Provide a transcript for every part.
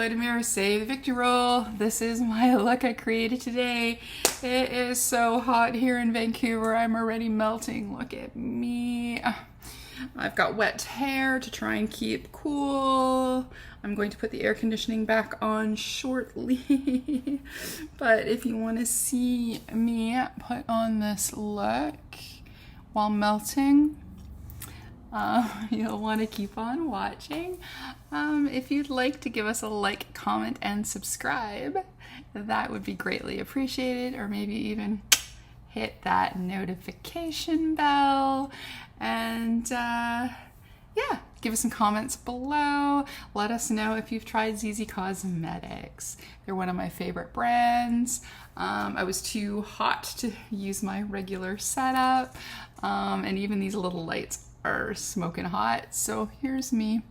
Chloe Demir, say the victory roll. This is my look I created today. It is so hot here in Vancouver. I'm already melting. Look at me. I've got wet hair to try and keep cool. I'm going to put the air conditioning back on shortly. But if you want to see me put on this look while melting, you'll want to keep on watching. If you'd like to give us a like, comment, and subscribe, that would be greatly appreciated. Or maybe even hit that notification bell. And yeah, give us some comments below. Let us know if you've tried ZeeSea Cosmetics. They're one of my favorite brands. I was too hot to use my regular setup. And even these little lights are smoking hot. So here's me,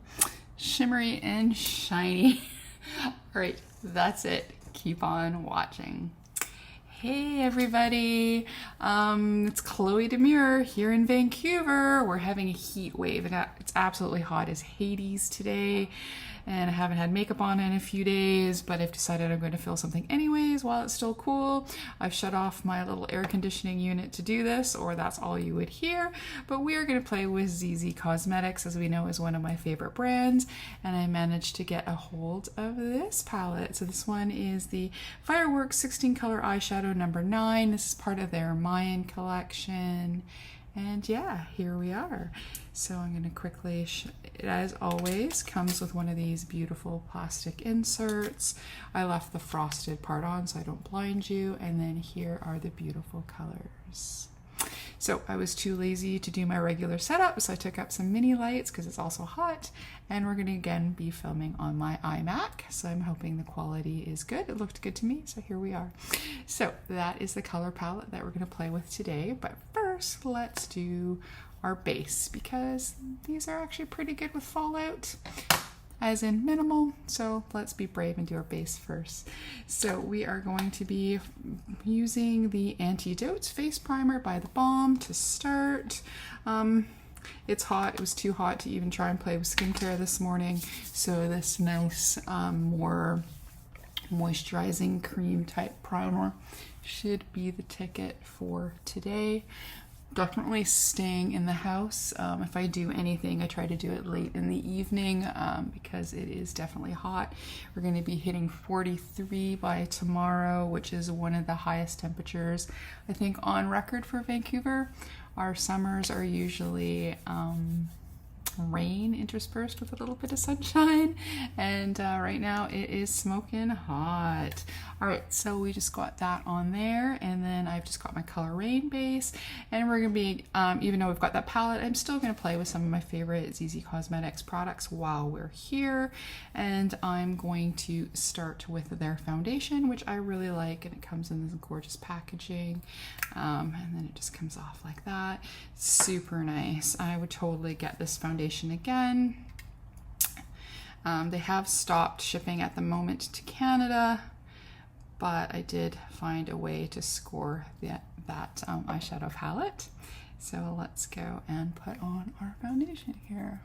shimmery and shiny. All right, that's it. Keep on watching. Hey everybody, it's Chloe Demir here in Vancouver. We're having a heat wave. It's absolutely hot as Hades today, and I haven't had makeup on in a few days, but I've decided I'm going to film something anyways while it's still cool. I've shut off my little air conditioning unit to do this, or that's all you would hear, but we are going to play with ZeeSea Cosmetics, as we know is one of my favorite brands, and I managed to get a hold of this palette. So this one is the Fireworks 16 color eyeshadow number 9. This is part of their Mayan collection. And yeah, here we are. So I'm going to quickly, it as always comes with one of these beautiful plastic inserts. I left the frosted part on so I don't blind you. And then here are the beautiful colors. So I was too lazy to do my regular setup, so I took up some mini lights because it's also hot, and we're going to again be filming on my iMac, so I'm hoping the quality is good. It looked good to me, so here we are. So that is the color palette that we're going to play with today, but first let's do our base, because these are actually pretty good with fallout, as in minimal, so let's be brave and do our base first. So we are going to be using the Antidote Face Primer by The Balm to start. It's hot. It was too hot to even try and play with skincare this morning, so this nice, more moisturizing cream type primer should be the ticket for today. Definitely staying in the house. If I do anything, I try to do it late in the evening because it is definitely hot. We're going to be hitting 43 by tomorrow, which is one of the highest temperatures, I think, on record for Vancouver. Our summers are usually rain interspersed with a little bit of sunshine, and right now it is smoking hot. All right, so we just got that on there, and then I've just got my Color Rain base, and we're gonna be, even though we've got that palette, I'm still gonna play with some of my favorite ZeeSea Cosmetics products while we're here, and I'm going to start with their foundation, which I really like, and it comes in this gorgeous packaging, and then it just comes off like that. Super nice. I would totally get this foundation again. They have stopped shipping at the moment to Canada, but I did find a way to score that eyeshadow palette. So let's go and put on our foundation here.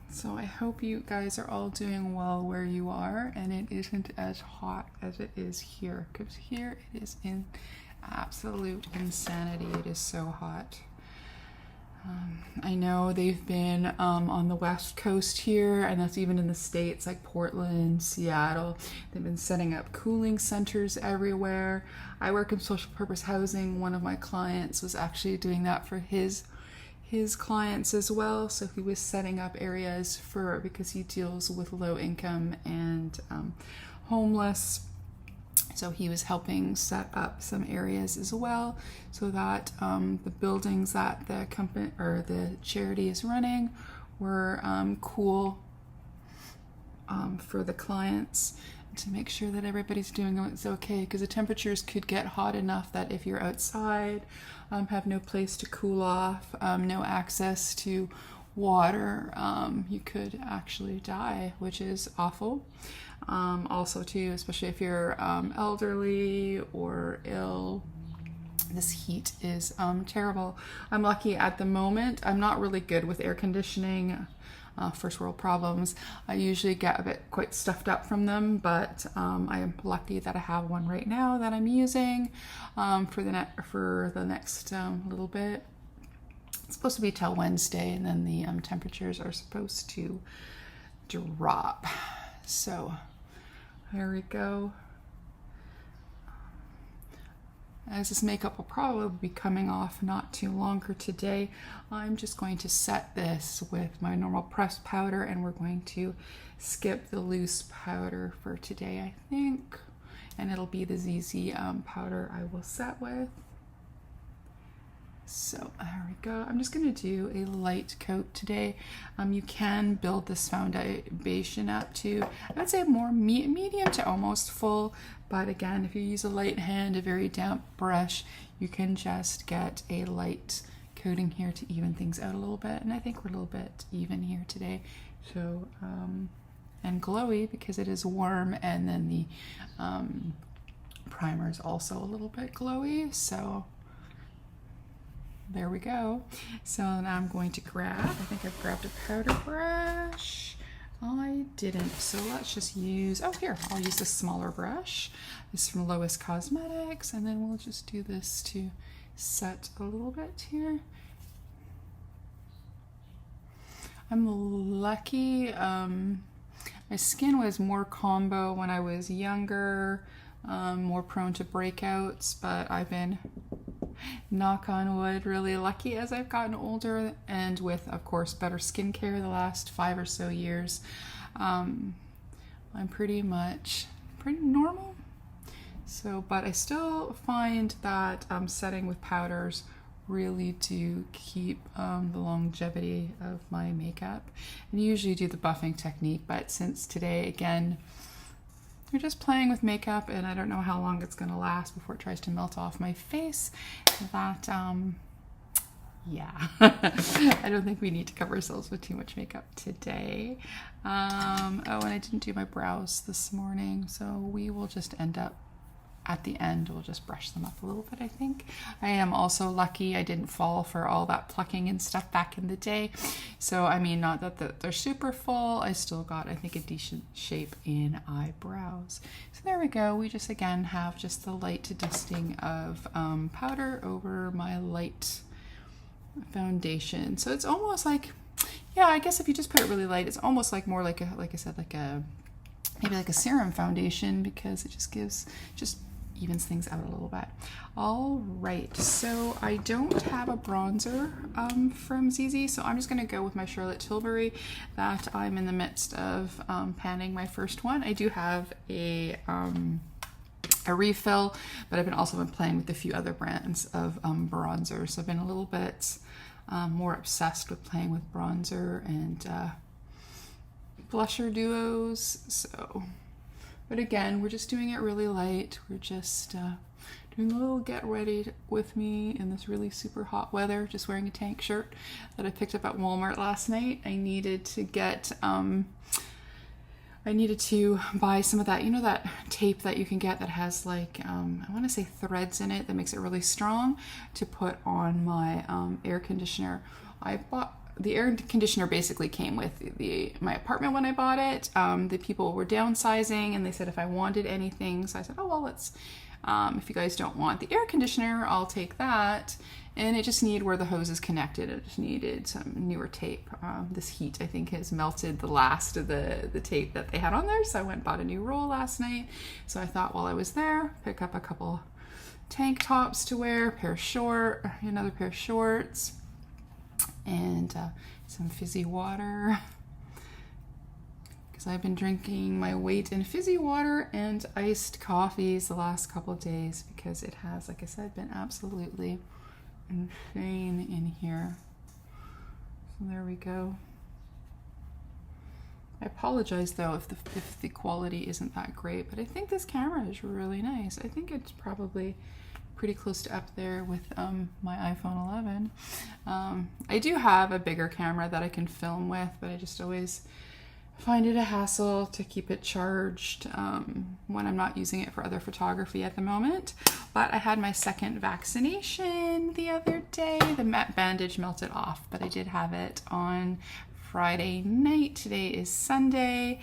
So I hope you guys are all doing well where you are, and it isn't as hot as it is here, because here it is in absolute insanity. It is so hot. I know they've been on the west coast here, and that's even in the States like Portland, Seattle. They've been setting up cooling centers everywhere. I work in social purpose housing. One of my clients was actually doing that for his clients as well. So he was setting up areas because he deals with low income and homeless. So he was helping set up some areas as well, so that the buildings that the company or the charity is running were cool for the clients, to make sure that everybody's doing it's okay, because the temperatures could get hot enough that if you're outside, have no place to cool off, no access to water, you could actually die, which is awful. Also too, especially if you're elderly or ill, this heat is terrible. I'm lucky at the moment. I'm not really good with air conditioning. first world problems. I usually get a bit quite stuffed up from them, but I am lucky that I have one right now that I'm using for the next little bit. It's supposed to be till Wednesday, and then the temperatures are supposed to drop. So there we go. As this makeup will probably be coming off not too longer today, I'm just going to set this with my normal pressed powder, and we're going to skip the loose powder for today, I think. And it'll be the ZeeSea powder I will set with. So there we go. I'm just going to do a light coat today. You can build this foundation up to, I would say, more medium to almost full. But again, if you use a light hand, a very damp brush, you can just get a light coating here to even things out a little bit. And I think we're a little bit even here today. So, and glowy because it is warm, and then the primer is also a little bit glowy. So there we go. So now I'm going to grab, I think I've grabbed a powder brush. I didn't, so let's just use, oh here, I'll use this smaller brush. This is from ZeeSea Cosmetics, and then we'll just do this to set a little bit here. I'm lucky, my skin was more combo when I was younger, more prone to breakouts, but I've been, knock on wood, really lucky as I've gotten older, and with, of course, better skincare the last 5 or so years. I'm pretty normal. So, but I still find that setting with powders really do keep the longevity of my makeup. And usually do the buffing technique, but since today, again, you're just playing with makeup, and I don't know how long it's going to last before it tries to melt off my face. That, yeah, I don't think we need to cover ourselves with too much makeup today. Oh, and I didn't do my brows this morning, so we will just end up at the end, we'll just brush them up a little bit, I think. I am also lucky I didn't fall for all that plucking and stuff back in the day. So, I mean, not that they're super full. I still got, I think, a decent shape in eyebrows. So there we go. We just, again, have just the light dusting of powder over my light foundation. So it's almost like, yeah, I guess if you just put it really light, it's almost like more like a, like I said, like a, maybe like a serum foundation, because it just gives, just evens things out a little bit. All right, so I don't have a bronzer from ZeeSea, so I'm just going to go with my Charlotte Tilbury that I'm in the midst of panning my first one. I do have a refill, but I've also been playing with a few other brands of bronzers. So I've been a little bit more obsessed with playing with bronzer and blusher duos. So, but again, we're just doing it really light. We're just doing a little get ready with me in this really super hot weather, just wearing a tank shirt that I picked up at Walmart last night. I needed to get, I needed to buy some of that, you know, that tape that you can get that has like, I want to say threads in it that makes it really strong to put on my air conditioner. I bought, the air conditioner basically came with my apartment when I bought it. The people were downsizing and they said if I wanted anything, so I said, oh, well, let's, if you guys don't want the air conditioner, I'll take that. And it just needed where the hose is connected. It just needed some newer tape. This heat, I think, has melted the last of the tape that they had on there. So I went and bought a new roll last night. So I thought while I was there, pick up a couple tank tops to wear, another pair of shorts, and some fizzy water, because I've been drinking my weight in fizzy water and iced coffees the last couple of days, because it has, like I said, been absolutely insane in here. So there we go. I apologize though if the quality isn't that great, but I think this camera is really nice. I think it's probably pretty close to up there with my iPhone 11. I do have a bigger camera that I can film with, but I just always find it a hassle to keep it charged when I'm not using it for other photography at the moment. But I had my second vaccination the other day. The bandage melted off, but I did have it on Friday night. Today is Sunday,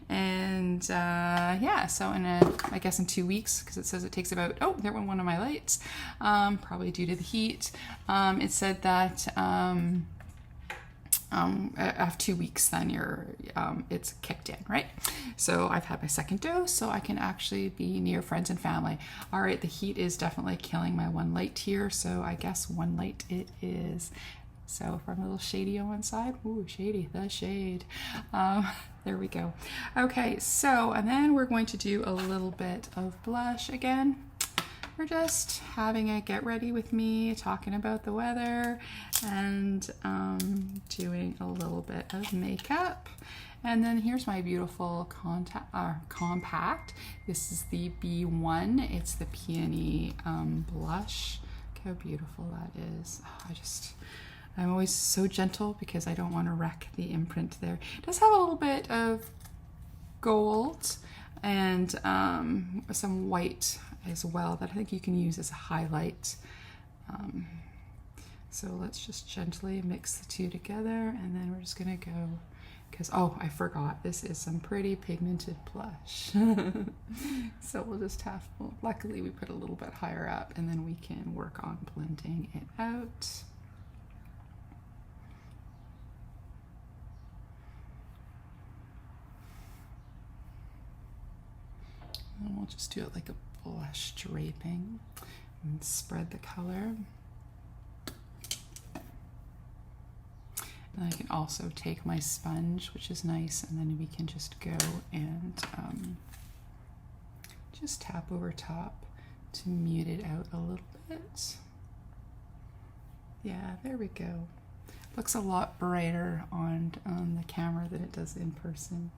and yeah, so I guess in 2 weeks, because it says it takes about, oh, there went one of my lights, probably due to the heat. It said that after 2 weeks, then it's kicked in, right? So I've had my second dose, so I can actually be near friends and family. All right, the heat is definitely killing my one light here, so I guess one light it is. So if I'm a little shady on one side, ooh, shady, the shade. There we go. Okay, so, and then we're going to do a little bit of blush again. We're just having a get ready with me, talking about the weather, and doing a little bit of makeup. And then here's my beautiful compact. This is the B1. It's the Peony blush. Look how beautiful that is. Oh, I'm always so gentle because I don't want to wreck the imprint there. It does have a little bit of gold and some white as well that I think you can use as a highlight. So let's just gently mix the two together, and then we're just gonna go, because, oh, I forgot, this is some pretty pigmented blush. So we'll just have, well, luckily we put a little bit higher up, and then we can work on blending it out. And we'll just do it like a blush draping and spread the color. And I can also take my sponge, which is nice, and then we can just go and just tap over top to mute it out a little bit. Yeah, there we go. Looks a lot brighter on the camera than it does in person.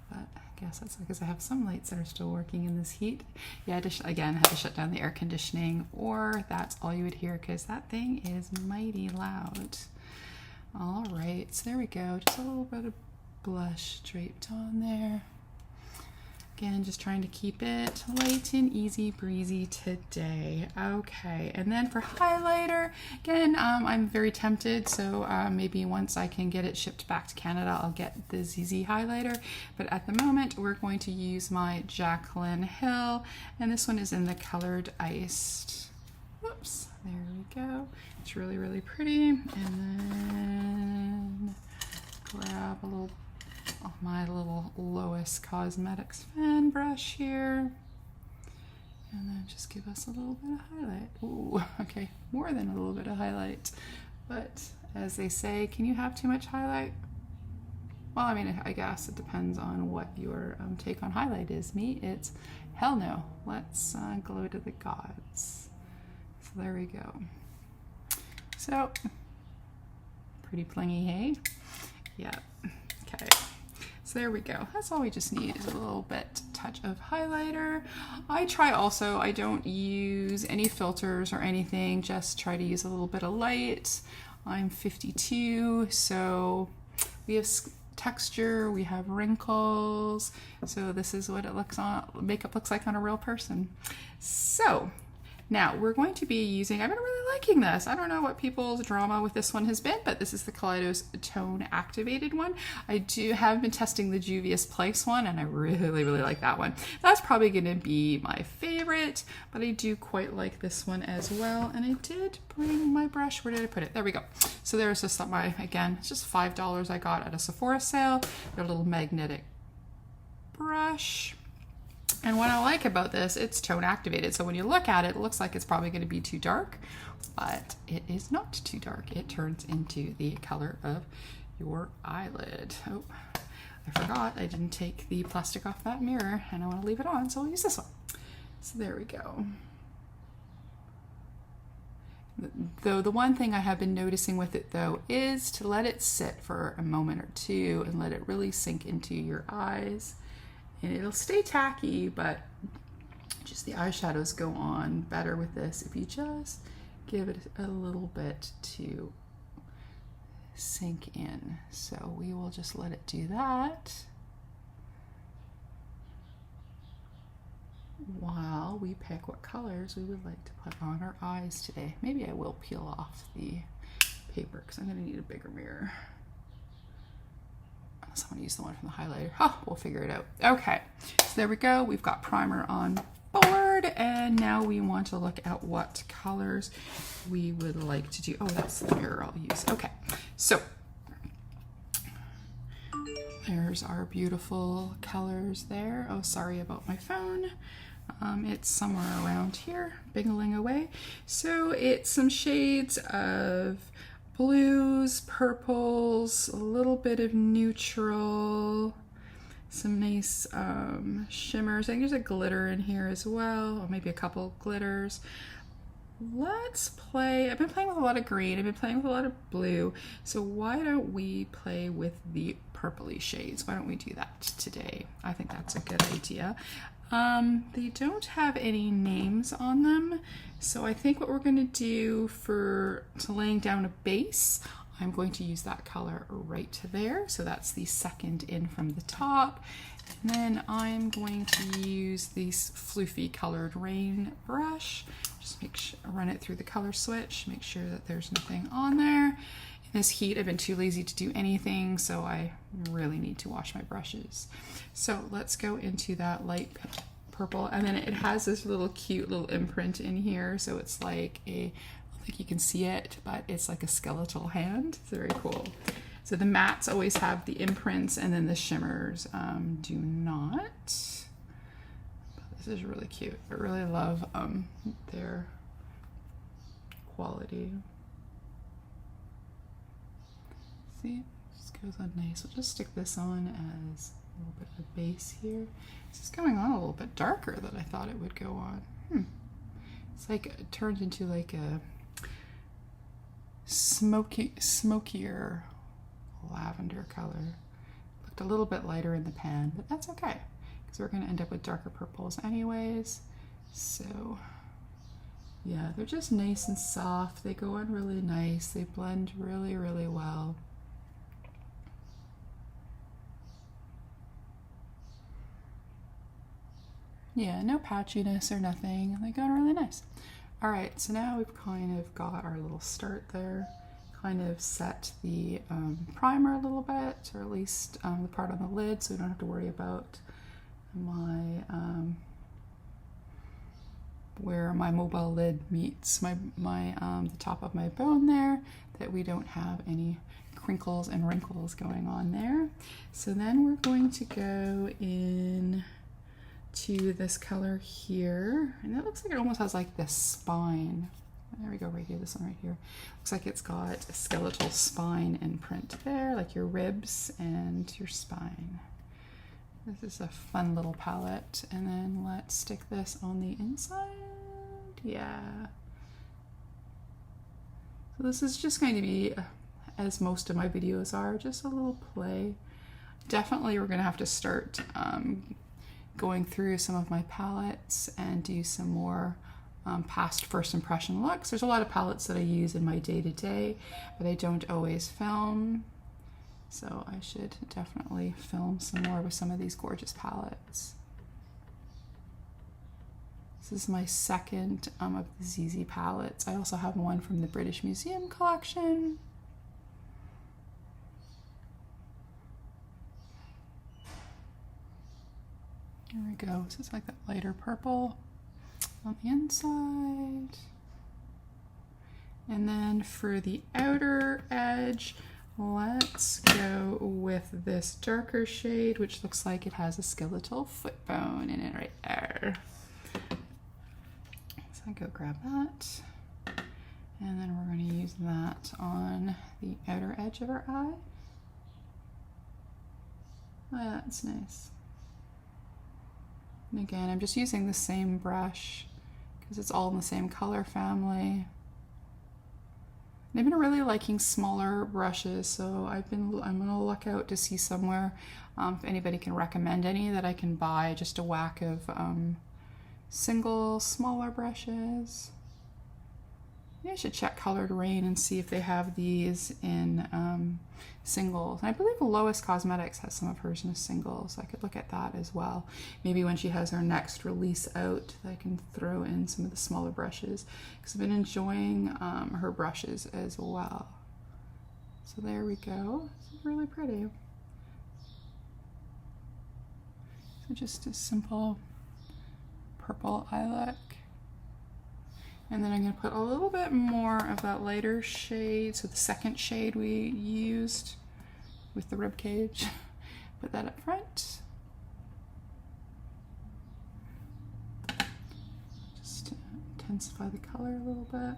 But I guess that's because I have some lights that are still working in this heat. Yeah, again, I had to shut down the air conditioning, or that's all you would hear because that thing is mighty loud. All right, so there we go. Just a little bit of blush draped on there. Again, just trying to keep it light and easy breezy today. Okay, and then for highlighter, again, I'm very tempted, so maybe once I can get it shipped back to Canada, I'll get the ZeeSea highlighter. But at the moment, we're going to use my Jaclyn Hill, and this one is in the Colored Iced. Whoops, there we go. It's really, really pretty. And then grab a little my little ZeeSea Cosmetics fan brush here, and then just give us a little bit of highlight. Ooh, okay, more than a little bit of highlight, but as they say, can you have too much highlight? Well, I mean, I guess it depends on what your take on highlight is. Me, it's hell no. Let's glow to the gods. So there we go. So pretty plingy, hey? Yeah. Okay. So there we go. That's all we just need is a little bit touch of highlighter. I try also, I don't use any filters or anything, just try to use a little bit of light. I'm 52, so we have texture, we have wrinkles. So this is what it looks on, makeup looks like on a real person. So now we're going to be using, I've been really liking this. I don't know what people's drama with this one has been, but this is the Kaleidos Tone Activated one. I have been testing the Juvia's Place one, and I really, really like that one. That's probably gonna be my favorite, but I do quite like this one as well. And I did bring my brush, where did I put it? There we go. So there's just my, again, it's just $5 I got at a Sephora sale. Their little magnetic brush. And what I like about this, it's tone activated. So when you look at it, it looks like it's probably going to be too dark, but it is not too dark. It turns into the color of your eyelid. Oh, I forgot I didn't take the plastic off that mirror, and I want to leave it on, so we'll use this one. So there we go. Though the one thing I have been noticing with it though is to let it sit for a moment or two and let it really sink into your eyes. And it'll stay tacky, but just the eyeshadows go on better with this if you just give it a little bit to sink in. So we will just let it do that while we pick what colors we would like to put on our eyes today. Maybe I will peel off the paper because I'm going to need a bigger mirror. unless I want to use the one from the highlighter. Oh, we'll figure it out. Okay, so there we go. We've got primer on board, and now we want to look at what colors we would like to do. Oh, that's the mirror I'll use. Okay, so there's our beautiful colors there. Oh, sorry about my phone. It's somewhere around here, bingling away. So it's some shades of blues, purples, a little bit of neutral, some nice shimmers. I think there's a glitter in here as well, or maybe a couple glitters. Let's play. I've been playing with a lot of green, I've been playing with a lot of blue, so why don't we play with the purpley shades? Why don't we do that today? I think that's a good idea. They don't have any names on them, so I think what we're going to do to laying down a base, I'm going to use that color right there. So that's the second in from the top. And then I'm going to use this floofy colored rain brush. Just run it through the color switch, make sure that there's nothing on there. In this heat, I've been too lazy to do anything, so I really need to wash my brushes. So let's go into that light purple, and then it has this little cute little imprint in here. So it's like I don't think you can see it, but it's like a skeletal hand. It's very cool. So the mattes always have the imprints, and then the shimmers do not. This is really cute. I really love their quality. See, it just goes on nice. We'll just stick this on as a little bit of a base here. This is going on a little bit darker than I thought it would go on. It's like it turned into like a smokier lavender color. Looked a little bit lighter in the pan, but that's okay, because we're going to end up with darker purples anyways. So yeah, they're just nice and soft. They go on really nice. They blend really, really well. Yeah, no patchiness or nothing. They go on really nice. All right, so now we've kind of got our little start there. Kind of set the primer a little bit, or at least the part on the lid, so we don't have to worry about my where my mobile lid meets the top of my bone there, that we don't have any crinkles and wrinkles going on there. So then we're going to go in to this color here, and it looks like it almost has like this spine. There we go, right here, this one right here. Looks like it's got a skeletal spine imprint there, like your ribs and your spine. This is a fun little palette. And then let's stick this on the inside. Yeah. So this is just going to be, as most of my videos are, just a little play. Definitely we're gonna have to start going through some of my palettes and do some more past first impression looks. There's a lot of palettes that I use in my day-to-day, but I don't always film. So I should definitely film some more with some of these gorgeous palettes. This is my second of the ZeeSea palettes. I also have one from the British Museum collection. Here we go. So it's like that lighter purple on the inside. And then for the outer edge, let's go with this darker shade, which looks like it has a skeletal foot bone in it right there. So I go grab that. And then we're going to use that on the outer edge of our eye. Oh, yeah, that's nice. And again, I'm just using the same brush because it's all in the same color family. And I've been really liking smaller brushes, so I'm gonna look out to see somewhere if anybody can recommend any that I can buy, just a whack of single smaller brushes. Maybe I should check Colored Rain and see if they have these in singles. And I believe ZeeSea Cosmetics has some of hers in a single, so I could look at that as well. Maybe when she has her next release out, I can throw in some of the smaller brushes, because I've been enjoying her brushes as well. So there we go. This is really pretty. So I'm going to use that on the inside, and then we're going to use that on the outer edge of our eye. Oh, yeah, that's nice. And again, I'm just using the same brush because it's all in the same color family. And I've been really liking smaller brushes, so I've been enjoying her brushes as well. So there we go. So just a simple purple eye look. And then I'm going to put a little bit more of that lighter shade, so the second shade we used with the rib cage. Put that up front. Just to intensify the color a little bit.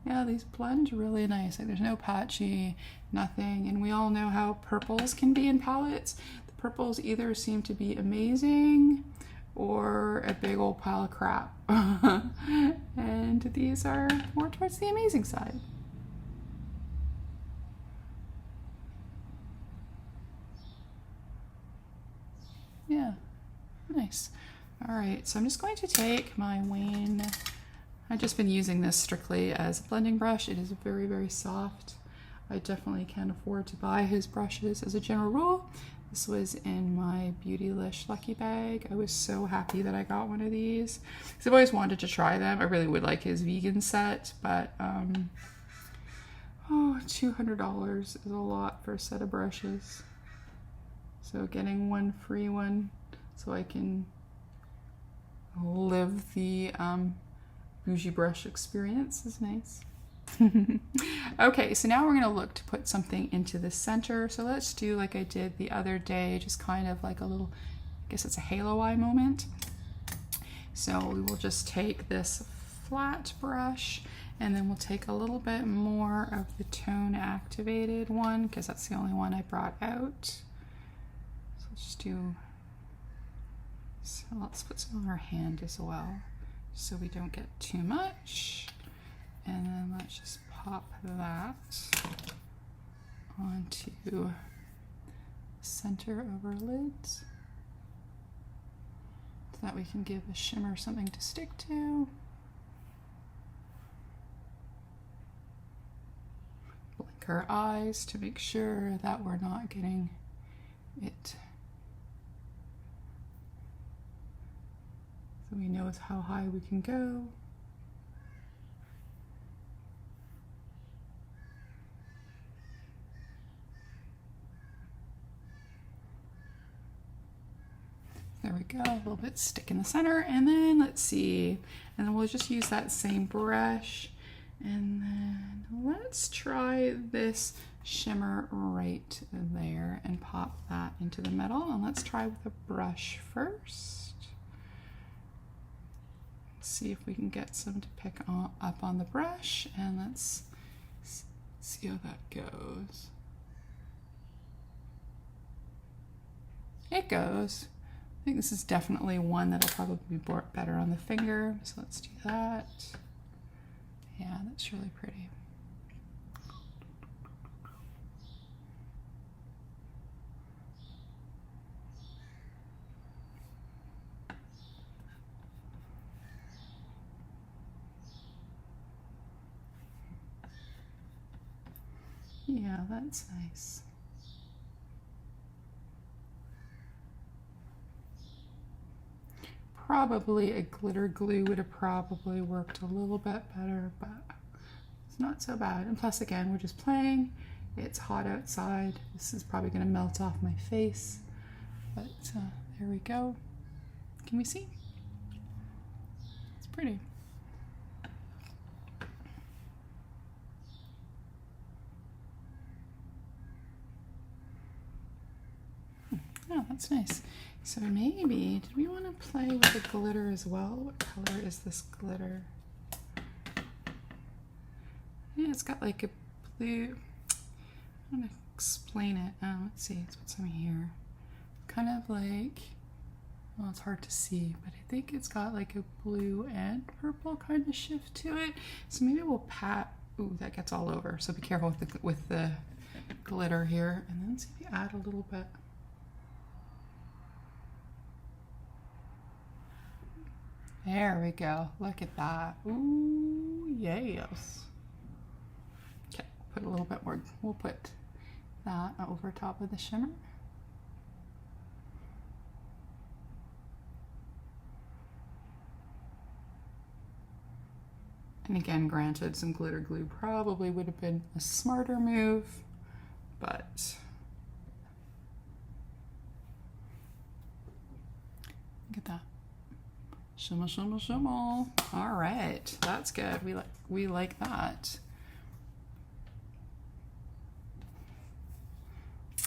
Yeah, these blend really nice. Like there's no patchy, nothing. And we all know how purples can be in palettes. The purples either seem to be amazing or a big old pile of crap. And these are more towards the amazing side. Yeah, nice. All right, so I'm just going to take my Wayne. I've just been using this strictly as a blending brush. It is very, very soft. I definitely can't afford to buy his brushes as a general rule. This was in my Beautylish Lucky Bag. I was so happy that I got one of these because I've always wanted to try them. I really would like his vegan set, but $200 is a lot for a set of brushes. So getting one free one so I can live the bougie brush experience is nice. Okay, so now we're going to look to put something into the center. So let's do like I did the other day, just kind of like a little, I guess it's a halo eye moment. So we will just take this flat brush and then we'll take a little bit more of the tone activated one because that's the only one I brought out. So let's do, so let's put some on our hand as well so we don't get too much. And then let's just pop that onto center of our lids so that we can give a shimmer something to stick to. Blink our eyes to make sure that we're not getting it. So we know how high we can go. There we go, a little bit stick in the center, and then let's see, and then we'll just use that same brush, and then let's try this shimmer right there and pop that into the middle, and let's try with a brush first. See if we can get some to pick up on the brush, and let's see how that goes. It goes. I think this is definitely one that'll probably be better on the finger, so let's do that. Yeah, that's really pretty. Yeah, that's nice. Probably a glitter glue would have probably worked a little bit better, but it's not so bad. And plus, again, we're just playing. It's hot outside. This is probably going to melt off my face, but there we go. Can we see? It's pretty. Oh, that's nice. So maybe, did we want to play with the glitter as well? What color is this glitter? Yeah, it's got like a blue, I'm going to explain it. Let's see, let's put some here. Kind of like, well, it's hard to see, but I think it's got like a blue and purple kind of shift to it. So maybe we'll pat, ooh, that gets all over. So be careful with the glitter here. And then see if we add a little bit. There we go. Look at that. Ooh, yes. Okay, put a little bit more. We'll put that over top of the shimmer. And again, granted, some glitter glue probably would have been a smarter move, but Look at that. Shimmer, shimmer, shimmer. All right, that's good. We like that.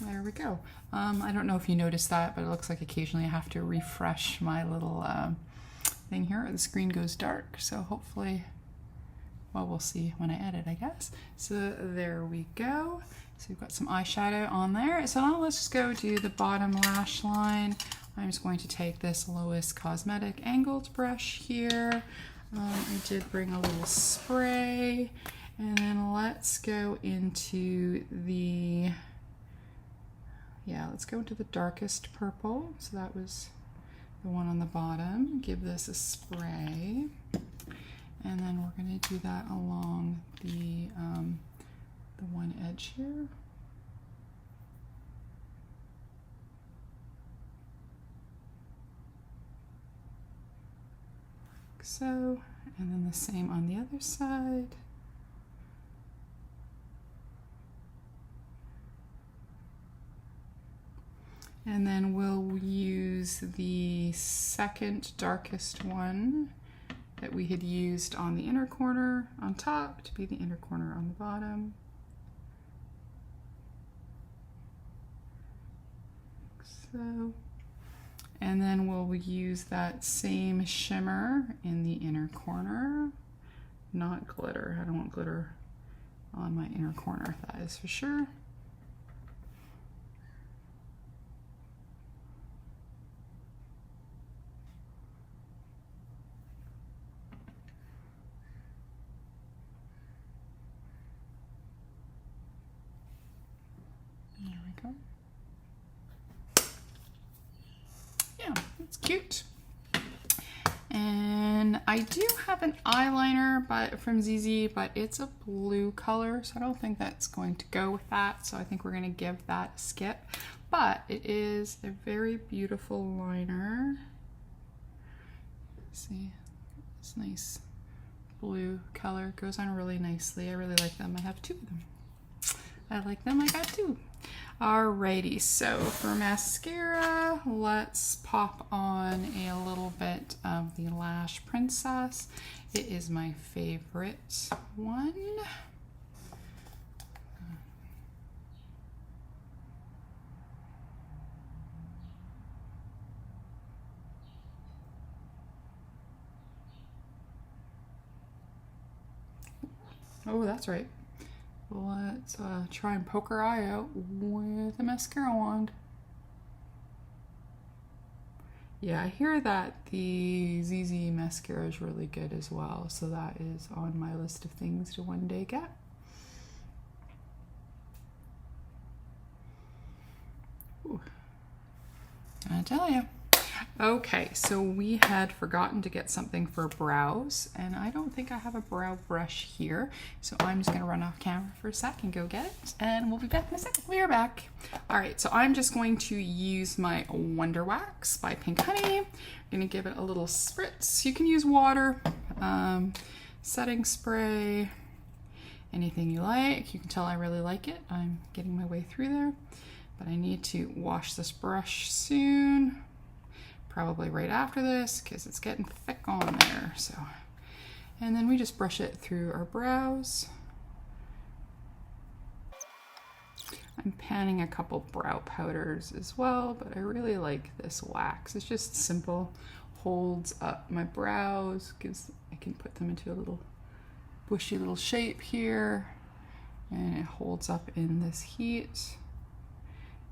There we go. I don't know if you noticed that, but it looks like occasionally I have to refresh my little thing here. The screen goes dark, so hopefully, well, we'll see when I edit, I guess. So there we go. So we've got some eyeshadow on there. So now let's just go do the bottom lash line. I'm just going to take this ZeeSea Cosmetics angled brush here. I did bring a little spray. And then let's go into the, let's go into the darkest purple. So that was the one on the bottom. Give this a spray. And then we're going to do that along the one edge here. Like so. And then the same on the other side. And then we'll use the second darkest one that we had used on the inner corner on top to be the inner corner on the bottom. Like so. And then we'll use that same shimmer in the inner corner. Not glitter. I don't want glitter on my inner corner, that is for sure. It's cute. And I do have an eyeliner from ZeeSea, but it's a blue color, so I don't think that's going to go with that. So I think we're going to give that a skip. But it is a very beautiful liner. See, it's nice blue color. It goes on really nicely. I really like them. I have two of them. I like them. I got two. Alrighty, so for mascara, let's pop on a little bit of the Lash Princess. It is my favorite one. Oh, that's right. Let's try and poke our eye out with a mascara wand. Yeah, I hear that the ZeeSea mascara is really good as well, so that is on my list of things to one day get. Ooh. I tell you. Okay, so we had forgotten to get something for brows, and I don't think I have a brow brush here, so I'm just gonna run off camera for a sec and go get it, and we'll be back in a second. We are back. All right, so I'm just going to use my Wonder Wax by Pink Honey. I'm gonna give it a little spritz. You can use water, setting spray, anything you like. You can tell I really like it. I'm getting my way through there, but I need to wash this brush soon. Probably right after this because it's getting thick on there. So, and then we just brush it through our brows. I'm panning a couple brow powders as well, but I really like this wax. It's just simple, holds up my brows, I can put them into a little bushy little shape here, and it holds up in this heat.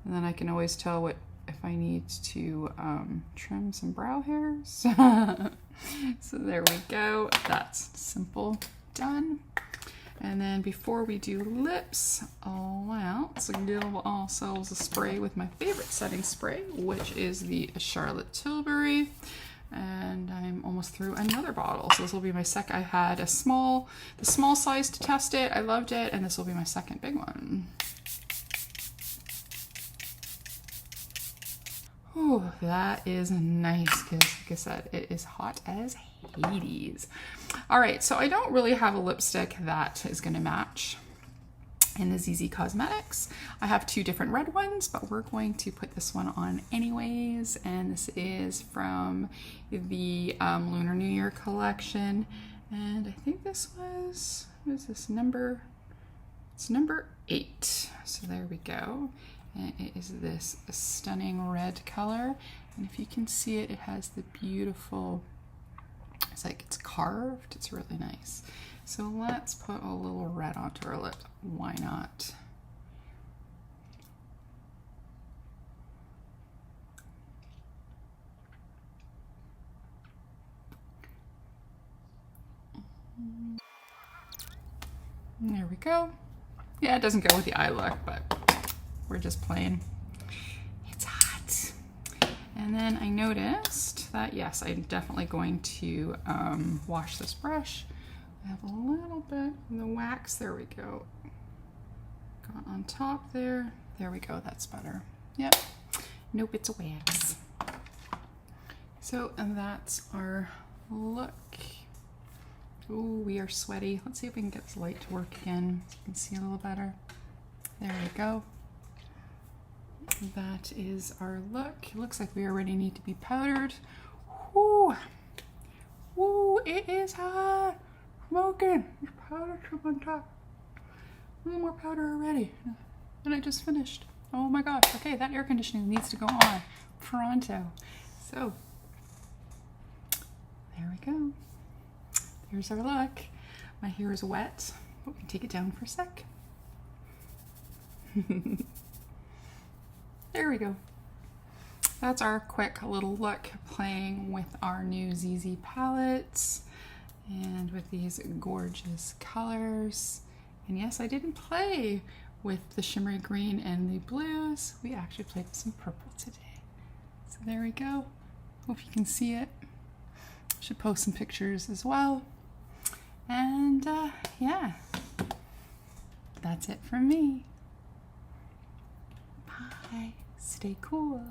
And then I can always tell if I need to trim some brow hairs. So there we go. That's simple, done. And then before we do lips, let's give ourselves a spray with my favorite setting spray, which is the Charlotte Tilbury. And I'm almost through another bottle. So this will be my second. I had the small size to test it. I loved it. And this will be my second big one. Oh, that is nice because, like I said, it is hot as Hades. All right, so I don't really have a lipstick that is going to match in the ZeeSea Cosmetics. I have two different red ones, but we're going to put this one on anyways. And this is from the Lunar New Year collection. And I think this was, what is this number? It's number 8. So there we go. And it is this stunning red color. And if you can see it, it has the beautiful, it's like it's carved. It's really nice. So let's put a little red onto our lip. Why not? There we go. Yeah, it doesn't go with the eye look, but we're just playing. It's hot. And then I noticed that, yes, I'm definitely going to wash this brush. I have a little bit of the wax. There we go. Got on top there. There we go. That's better. Yep. No bits of wax. So, and that's our look. Ooh, we are sweaty. Let's see if we can get this light to work again so you can see a little better. There we go. That is our look. It looks like we already need to be powdered. Woo! Woo! It is hot! Smoking! There's powder up on top. A little more powder already. And I just finished. Oh my gosh. Okay, that air conditioning needs to go on pronto. So, there we go. Here's our look. My hair is wet, but we can take it down for a sec. There we go. That's our quick little look playing with our new ZeeSea palettes and with these gorgeous colors. And yes, I didn't play with the shimmery green and the blues. We actually played with some purple today. So there we go. Hope you can see it. Should post some pictures as well. And yeah, that's it from me. Bye. Stay cool.